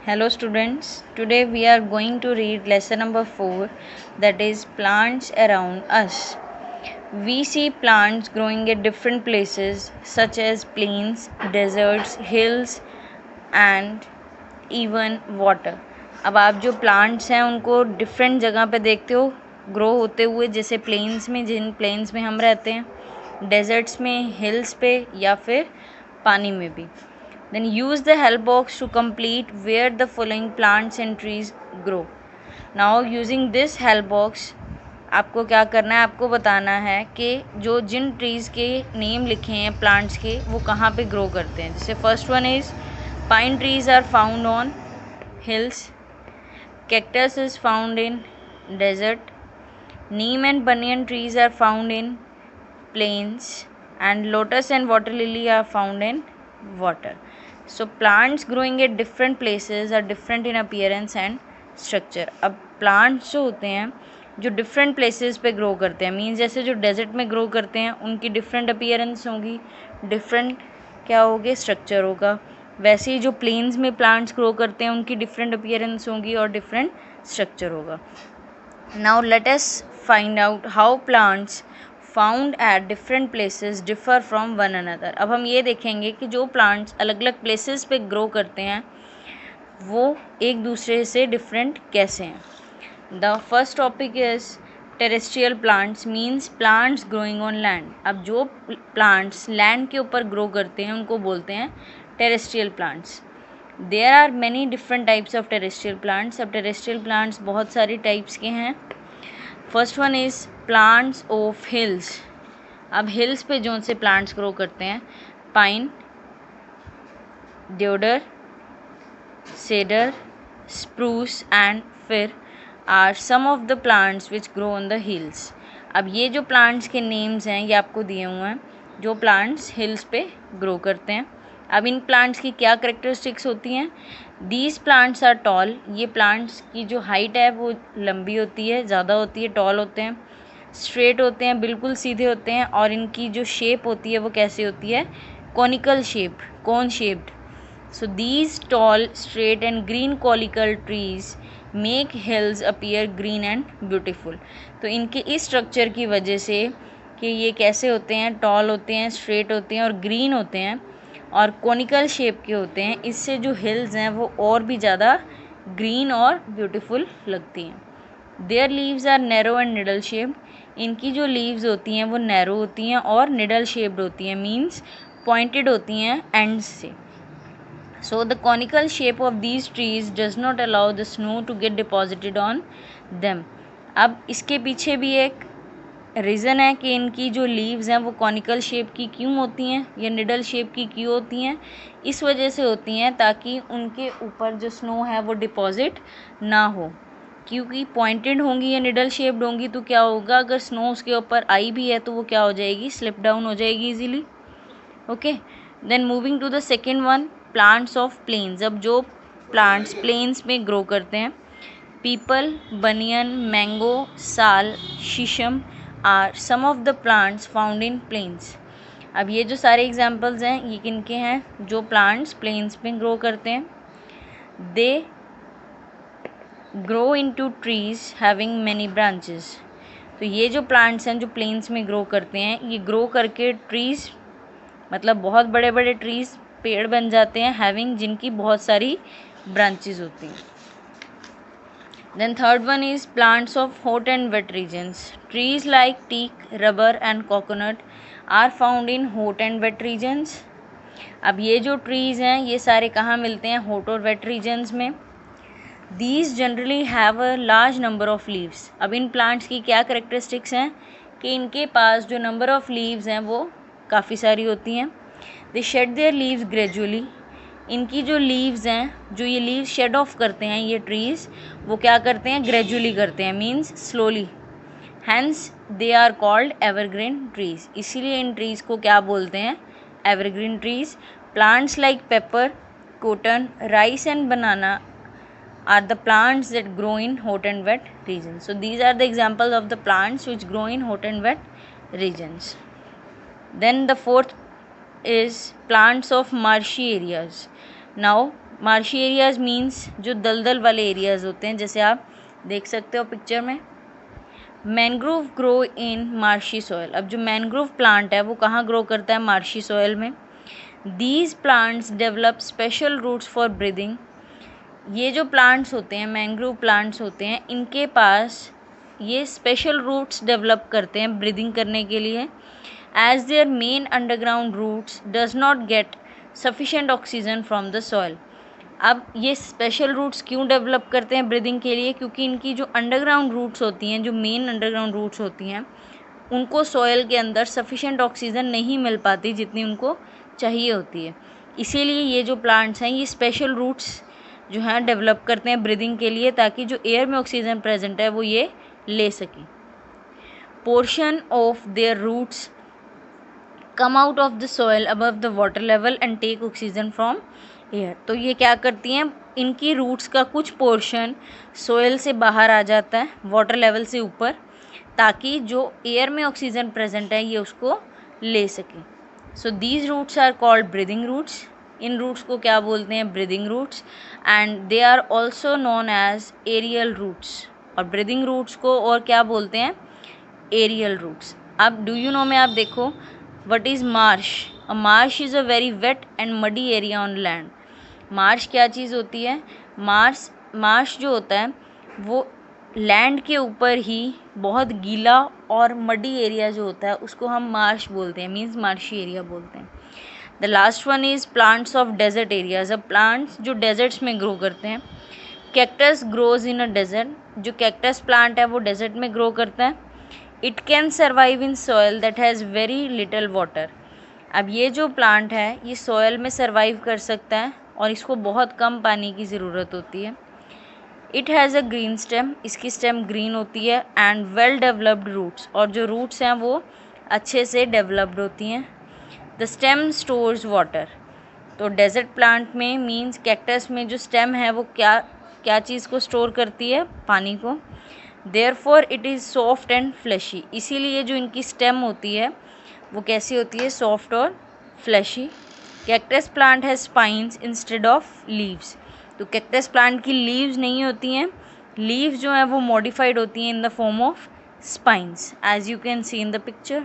Hello students, today we are going to read lesson number 4, that is plants around us. We see plants growing at different places such as plains, deserts, hills and even water. अब आप जो plants हैं उनको different जगह पे देखते हो grow होते हुए, जैसे plains में, जिन plains में हम रहते हैं, deserts में, hills पे या फिर पानी में भी. Then use the help box to complete where the following plants and trees grow. Now using this help box आपको क्या करना है, आपको बताना है कि जो जिन ट्रीज़ के नेम लिखे हैं प्लांट्स के वो कहाँ पे ग्रो करते हैं. जैसे first one is pine trees are found on hills, cactus is found in desert, neem and banyan trees are found in plains and lotus and water lily are found in water. So plants growing at different places are different in appearance and structure. अब plants जो होते हैं जो different places पे grow करते हैं, means जैसे जो desert में grow करते हैं उनकी different appearance होगी, different क्या होगी structure होगा. वैसे ही जो plains में plants grow करते हैं उनकी different appearance होगी और different structure होगा. Now let us find out how plants found at different places differ from one another. अब हम ये देखेंगे कि जो प्लांट्स अलग अलग प्लेसेस पे ग्रो करते हैं वो एक दूसरे से डिफरेंट कैसे हैं. The first topic is terrestrial plants, means plants growing on land. अब जो प्लांट्स लैंड के ऊपर ग्रो करते हैं उनको बोलते हैं terrestrial plants. There are many different types of terrestrial plants. अब टेरेस्ट्रियल प्लांट्स बहुत सारी टाइप्स के हैं. First one is plants of hills. अब हिल्स पे जो से प्लांट्स ग्रो करते हैं pine, deodar, cedar, spruce and fir are some of the plants which grow on the hills. अब ये जो प्लांट्स के नेम्स हैं ये आपको दिए हुए हैं जो प्लांट्स हिल्स पे ग्रो करते हैं. अब इन प्लांट्स की क्या करेक्टरिस्टिक्स होती हैं. These plants are tall. ये प्लांट्स की जो हाइट है वो लंबी होती है, ज़्यादा होती है, टॉल होते हैं. स्ट्रेट होते हैं, बिल्कुल सीधे होते हैं. और इनकी जो शेप होती है वो कैसी होती है, conical shape, cone shaped. So these tall, straight and green conical trees make hills appear green and beautiful. तो इनके इस स्ट्रक्चर की वजह से कि ये कैसे होते हैं, टॉल होते हैं, स्ट्रेट होते हैं और ग्रीन होते हैं और कॉनिकल शेप के होते हैं, इससे जो हिल्स हैं वो और भी ज़्यादा ग्रीन और ब्यूटीफुल लगती हैं. Their leaves are narrow and needle shaped. इनकी जो लीव्स होती हैं वो नैरो होती हैं और निडल शेप्ड होती हैं, मीन्स पॉइंटेड होती हैं एंड्स से. So the conical shape of these trees does not allow the snow to get deposited on them. अब इसके पीछे भी एक रीज़न है कि इनकी जो लीव्स हैं वो कॉनिकल शेप की क्यों होती हैं या निडल शेप की क्यों होती हैं. इस वजह से होती हैं ताकि उनके ऊपर जो स्नो है वो डिपॉजिट ना हो, क्योंकि पॉइंटेड होंगी या निडल शेप्ड होंगी तो क्या होगा, अगर स्नो उसके ऊपर आई भी है तो वो क्या हो जाएगी, स्लिप डाउन हो जाएगी easily. Okay, then moving to the second one, plants of plains. अब जो प्लांट्स प्लेन्स में ग्रो करते हैं, people, banyan, mango, sal, shisham are some of the plants found in plains. अब ये जो सारे एग्जाम्पल्स हैं ये किनके हैं, जो प्लांट्स प्लेन्स में ग्रो करते हैं. They grow into trees having many branches. तो ये जो प्लांट्स हैं जो प्लेन्स में ग्रो करते हैं ये ग्रो करके ट्रीज मतलब बहुत बड़े बड़े ट्रीज, पेड़ बन जाते हैं, हैविंग जिनकी बहुत सारी ब्रांचेस होती हैं. Then third one is plants of hot and wet regions. Trees like teak, rubber and coconut are found in hot and wet regions. अब ये जो trees हैं ये सारे कहाँ मिलते हैं, hot और wet regions में. These generally have a large number of leaves. अब इन plants की क्या characteristics हैं कि इनके पास जो number of leaves हैं वो काफ़ी सारी होती हैं. They shed their leaves gradually. इनकी जो लीव्स हैं, जो ये लीव्स शेड ऑफ करते हैं ये ट्रीज़, वो क्या करते हैं, ग्रेजुअली करते हैं, means slowly. Hence they are called evergreen trees. इसीलिए इन ट्रीज़ को क्या बोलते हैं, evergreen trees. Plants like pepper, cotton, rice and banana are the plants that grow in hot and wet regions. So these are the examples of the plants which grow in hot and wet regions. Then the fourth is plants of marshy areas. Now marshy areas means जो दलदल वाले areas होते हैं, जैसे आप देख सकते हो पिक्चर में। Mangrove grow in marshy soil. अब जो मैनग्रोव प्लांट है वो कहाँ ग्रो करता है? मार्शी सॉयल में। These plants develop special roots for breathing. ये जो प्लांट्स होते हैं, मैनग्रोव प्लांट्स होते हैं, इनके पास ये स्पेशल रूट्स डेवलप करते हैं ब्रीदिंग करने के लिए। As their main underground roots does not get sufficient oxygen from the soil. अब ये स्पेशल रूट्स क्यों डेवलप करते हैं ब्रीदिंग के लिए? क्योंकि इनकी जो अंडरग्राउंड रूट्स होती हैं, जो मेन अंडरग्राउंड रूट्स होती हैं, उनको सॉयल के अंदर सफिशेंट ऑक्सीजन नहीं मिल पाती जितनी उनको चाहिए होती है। इसीलिए ये जो प्लांट्स हैं ये स्पेशल रूट्स जो हैं डेवलप करते हैं ब्रीदिंग के लिए, ताकि जो एयर में ऑक्सीजन प्रेजेंट है वो ये ले सकें। Portion of their roots come out of the soil above the water level and take oxygen from air. तो ये क्या करती हैं, इनकी रूट्स का कुछ पोर्शन सॉयल से बाहर आ जाता है वाटर लेवल से ऊपर, ताकि जो एयर में ऑक्सीजन प्रेजेंट है ये उसको ले सके। So these roots are called breathing roots. इन रूट्स को क्या बोलते हैं? Breathing roots. And they are also known as aerial roots. और ब्रीदिंग रूट्स को और क्या बोलते हैं? Aerial roots. अब डू यू नो में आप देखो, what is marsh? A marsh is a very wet and muddy area on land. Marsh क्या चीज़ होती है? मार्श जो होता है वो लैंड के ऊपर ही बहुत गीला और मडी एरिया जो होता है उसको हम मार्श बोलते हैं, मीन्स मार्शी एरिया बोलते हैं। The last one is plants of desert areas. अब प्लांट्स जो डेजर्ट्स में ग्रो करते हैं, cactus grows in a desert. जो कैक्टस प्लांट है वो डेजर्ट में ग्रो करता है। It can survive in soil that has very little water. अब ये जो प्लांट है ये सॉयल में सर्वाइव कर सकता है और इसको बहुत कम पानी की ज़रूरत होती है। It has a green stem. इसकी स्टेम ग्रीन होती है। And well developed roots. और जो रूट्स हैं वो अच्छे से डेवलप्ड होती हैं। The stem stores water. तो डेजर्ट प्लांट में मीन्स कैक्टस में जो स्टेम है वो क्या चीज़ को स्टोर करती है? पानी को। Therefore it is soft and fleshy. इसीलिए जो इनकी स्टेम होती है वो कैसी होती है? सॉफ्ट और फ्लैशी। कैक्टस प्लांट है स्पाइंस इंस्टेड ऑफ लीव्स। तो कैक्टस प्लांट की लीव्स नहीं होती हैं, लीव्स जो हैं वो मॉडिफाइड होती हैं in the form of spines, as you can see in the picture.